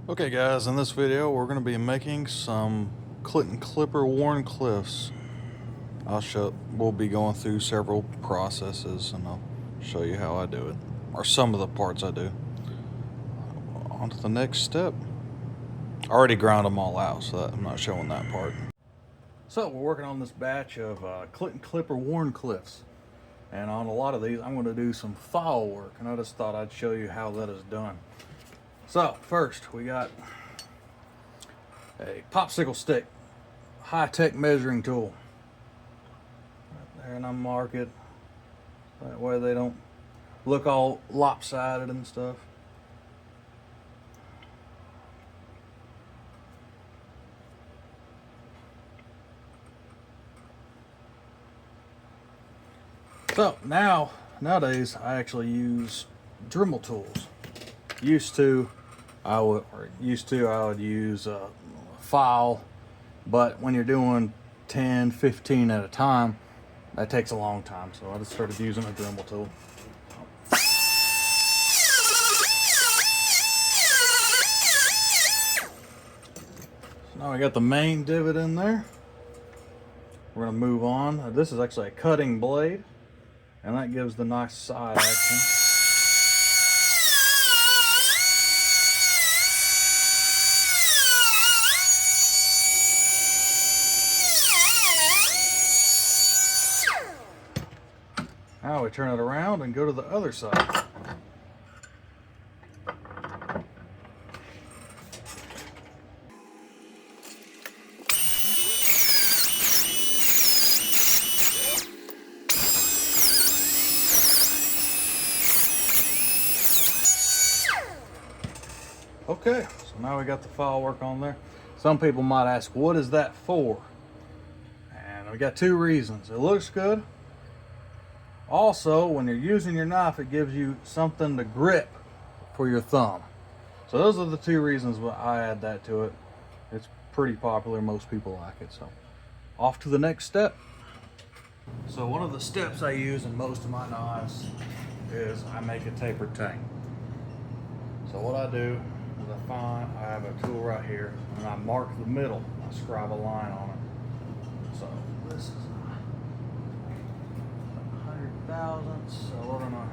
Okay guys, in this video we're going to be making some Clinton Clipper Warncliffs. We'll be going through several processes and I'll show you how I do it, or some of the parts I do. On to the next step. I already ground them all out, so I'm not showing that part. So we're working on this batch of Clinton Clipper Warncliffs, and on a lot of these I'm going to do some file work, and I just thought I'd show you how that is done. So first we got a popsicle stick, high-tech measuring tool. Right there, and I mark it. That way they don't look all lopsided and stuff. So nowadays I actually use Dremel tools. Used to I would use a file, but when you're doing 10, 15 at a time, that takes a long time. So I just started using a Dremel tool. So now we got the main divot in there. We're going to move on. This is actually a cutting blade, and that gives the nice side action. Now we turn it around and go to the other side. Okay, so now we got the file work on there. Some people might ask, what is that for? And we got two reasons. It looks good. Also, when you're using your knife, it gives you something to grip for your thumb. So those are the two reasons why I add that to it. It's pretty popular, most people like it. So off to the next step. So one of the steps I use in most of my knives is I make a tapered tang. So what I do is I have a tool right here and I mark the middle. I scribe a line on it. So this is thousandths, so we're gonna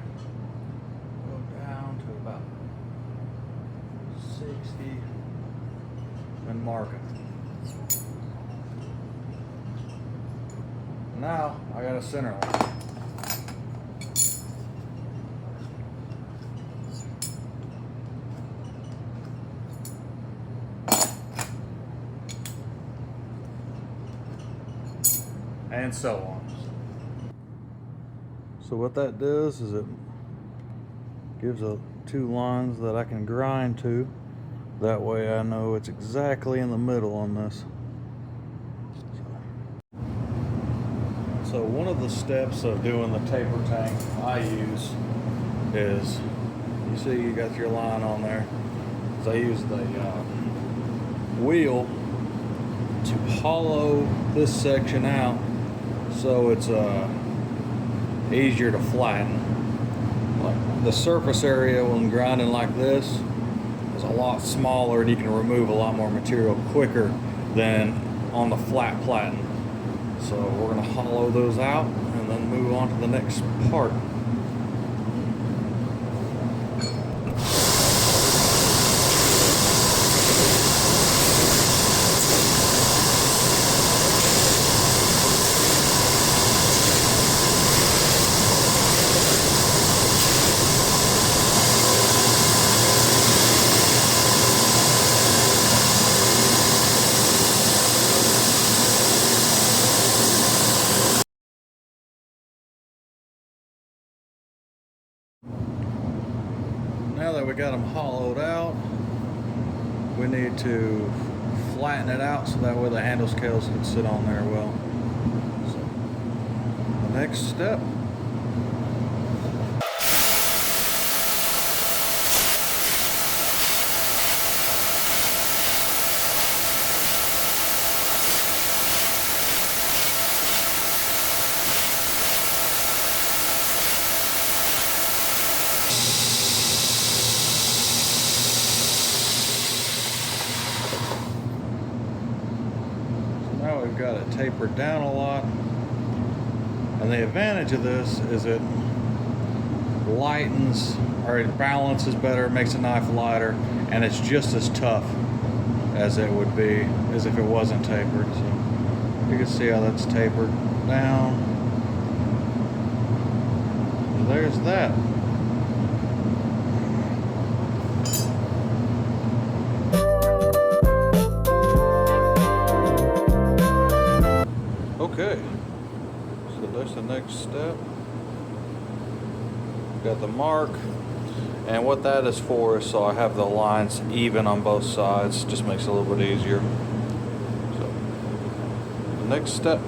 go down to about 60 and mark it. Now I got a center line. And so on. So what that does is it gives two lines that I can grind to. That way I know it's exactly in the middle on this. So one of the steps of doing the taper tang I use is, you see you got your line on there. So I use the wheel to hollow this section out so it's easier to flatten. Like the surface area when grinding like this is a lot smaller and you can remove a lot more material quicker than on the flat platen. So we're going to hollow those out and then move on to the next part. Now that we got them hollowed out, we need to flatten it out so that way the handle scales can sit on there well. So, the next step. I've got it tapered down a lot. And the advantage of this is it lightens, or it balances better, makes the knife lighter, and it's just as tough as it would be as if it wasn't tapered. So you can see how that's tapered down. So there's that. Okay, so that's the next step. Got the mark, and what that is for is so I have the lines even on both sides. Just makes it a little bit easier. So the next step.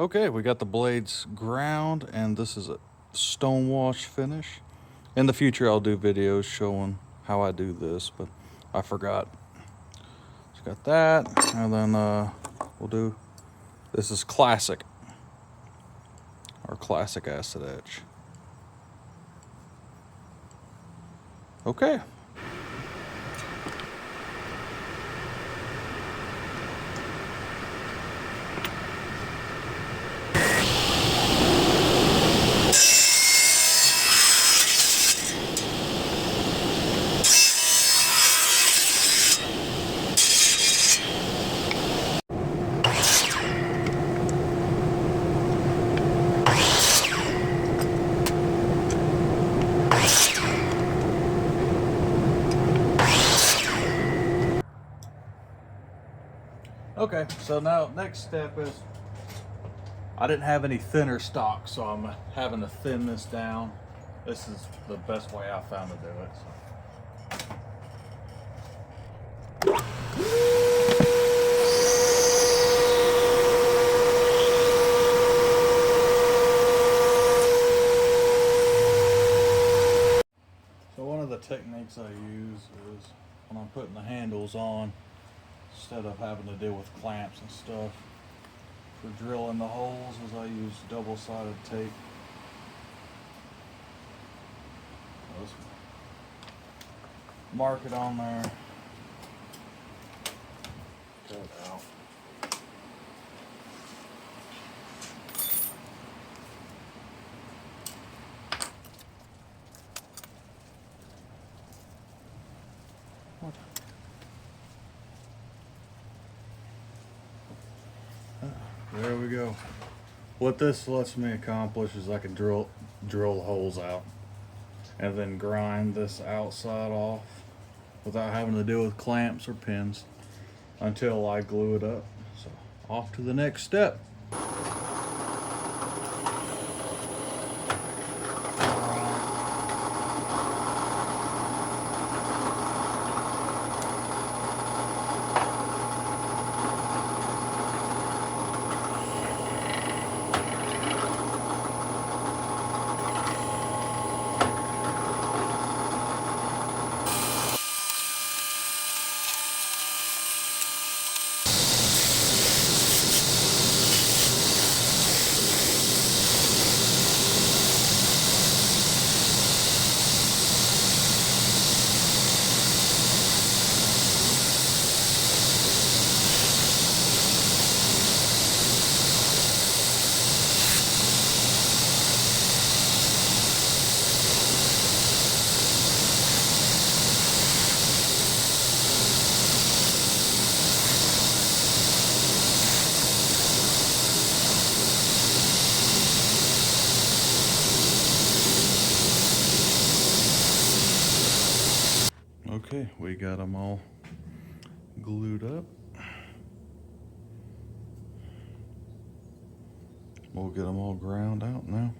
Okay, we got the blades ground, and this is a stone wash finish. In the future, I'll do videos showing how I do this, but I forgot. So got that, and then we'll do, this is classic, or classic acid etch. Okay. Okay, so now next step is, I didn't have any thinner stock, so I'm having to thin this down. This is the best way I found to do it. So one of the techniques I use is when I'm putting the handles on, instead of having to deal with clamps and stuff, for drilling the holes, is I use double-sided tape. Let's mark it on there. Cut it out. What? There we go. What this lets me accomplish is I can drill the holes out and then grind this outside off without having to deal with clamps or pins until I glue it up. So off to the next step. Okay, we got them all glued up. We'll get them all ground out now.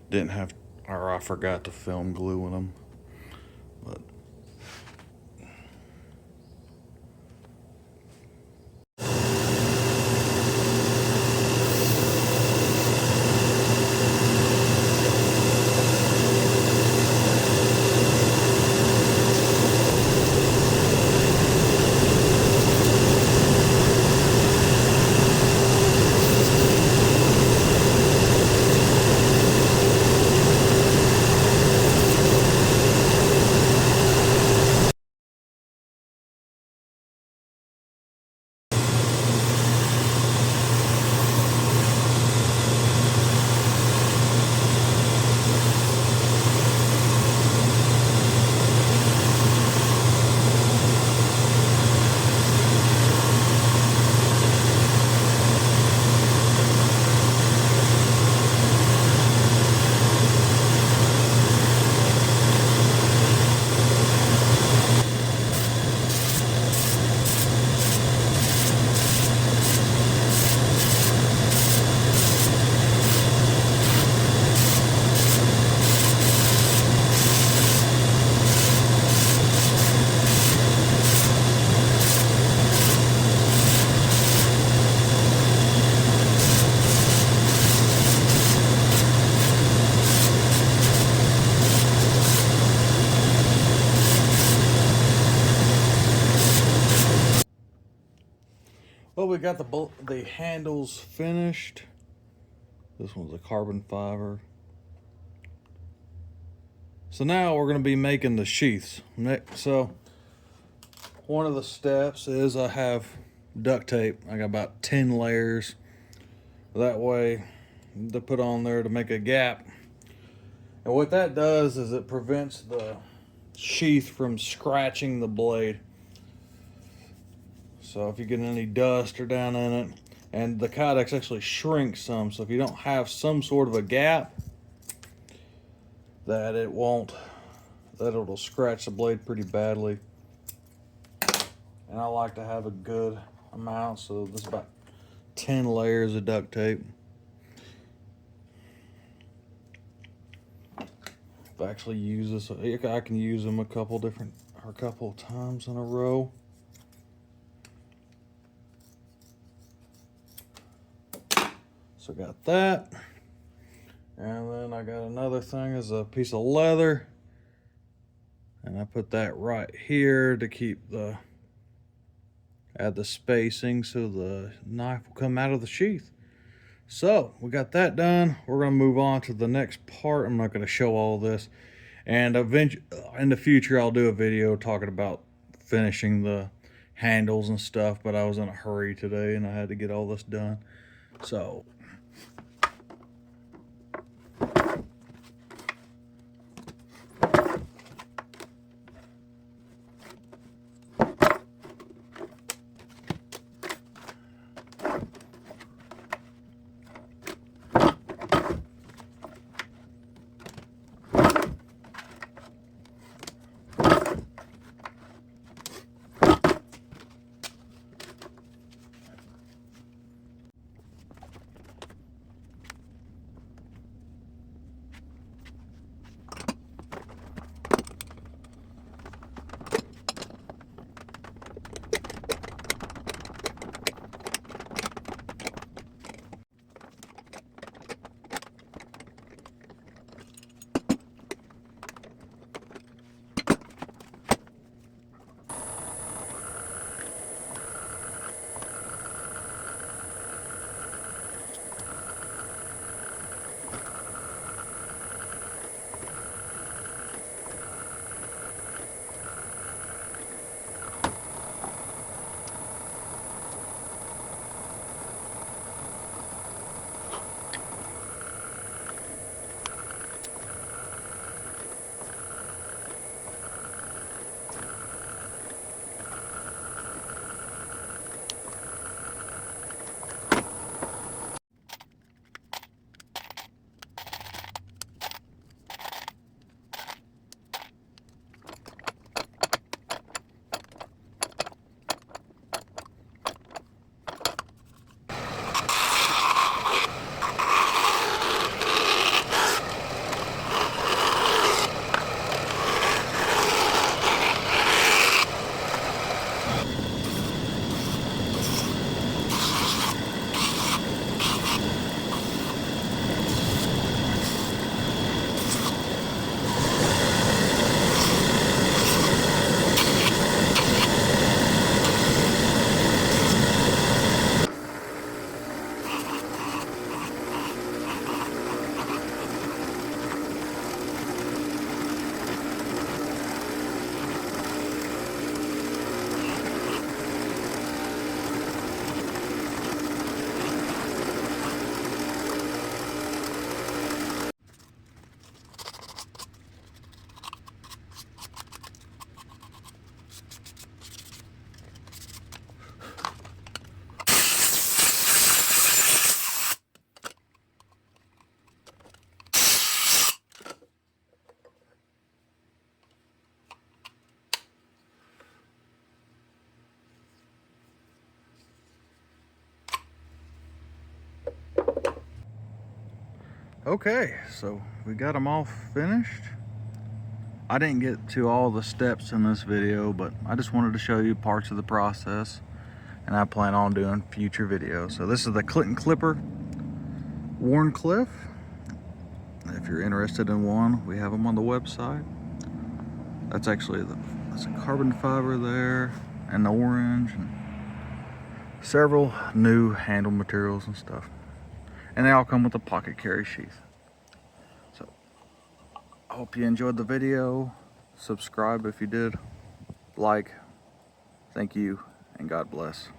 Didn't have, or I forgot to film gluing them, but well, we got the handles finished. This one's a carbon fiber. So now we're going to be making the sheaths. So one of the steps is I have duct tape. I got about 10 layers. That way to put on there to make a gap. And what that does is it prevents the sheath from scratching the blade. So if you get any dust or down in it, and the Kydex actually shrinks some, so if you don't have some sort of a gap, that it'll scratch the blade pretty badly. And I like to have a good amount, so this is about 10 layers of duct tape. If I actually use this, I can use them a couple times in a row. So got that, and then I got another thing is a piece of leather, and I put that right here to keep add the spacing so the knife will come out of the sheath. So we got that done. We're gonna move on to the next part. I'm not gonna show all this, and eventually in the future I'll do a video talking about finishing the handles and stuff, but I was in a hurry today and I had to get all this done. So Okay, so we got them all finished. I didn't get to all the steps in this video, but I just wanted to show you parts of the process, and I plan on doing future videos. So this is the Clinton Clipper Warncliff. If you're interested in one, we have them on the website. That's actually that's a carbon fiber there, and the orange, and several new handle materials and stuff. And they all come with a pocket carry sheath. So I hope you enjoyed the video. Subscribe if you did. Like. Thank you, and God bless.